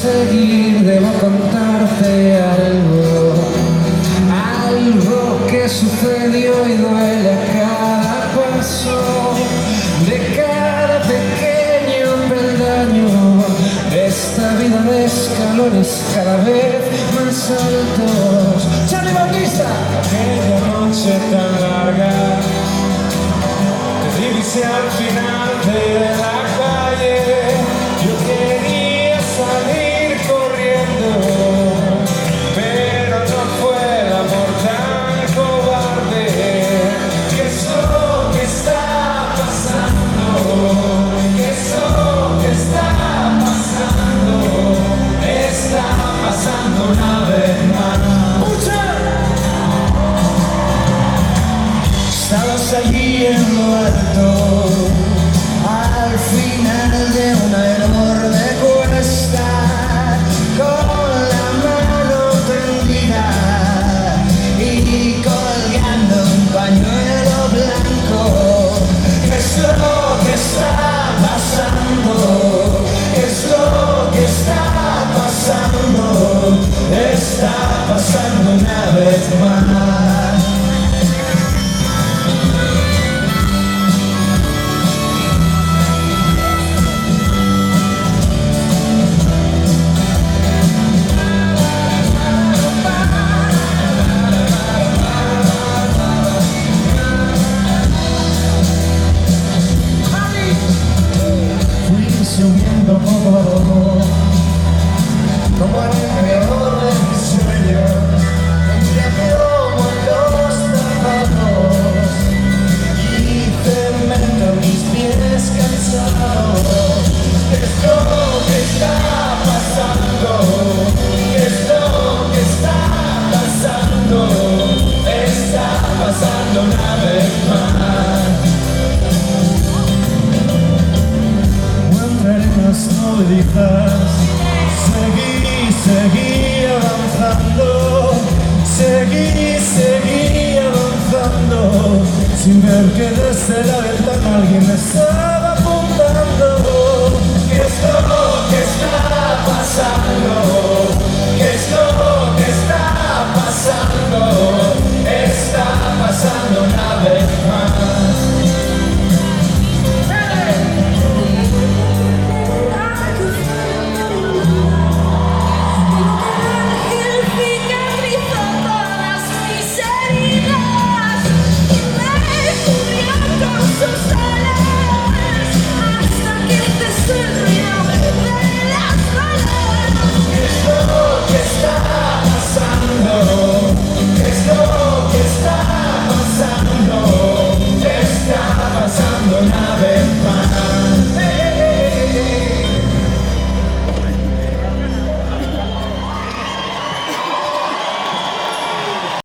seguir debo contarte algo que sucedió y duele a cada paso de cada pequeño peldaño de esta vida de escalones cada vez más altos. ¡Charly Bautista! Aquella noche tan larga te divisé al final de la calle. Yo quería salir corriendo, pero no fue el amor tan cobarde. ¿Qué es lo que está pasando? ¿Qué es lo que está pasando? Está pasando una vez más. Estabas allí en lo alto, al final de una enorme cuesta, con la mano tendida y colgando un pañuelo blanco. ¿Qué es lo que está pasando? ¿Qué es lo que está pasando? Está pasando una vez más. Subiendo poco a poco, como en el peor de mis sueños, entre plomo en los zapatos y cemento en mis pies cansados. ¿Qué es lo que está pasando? ¿Qué es lo que está pasando? Está pasando una vez más. No me digas, seguí avanzando, seguí avanzando, sin ver que desde la ventana alguien me estaba apuntando. ¿Qué es lo que está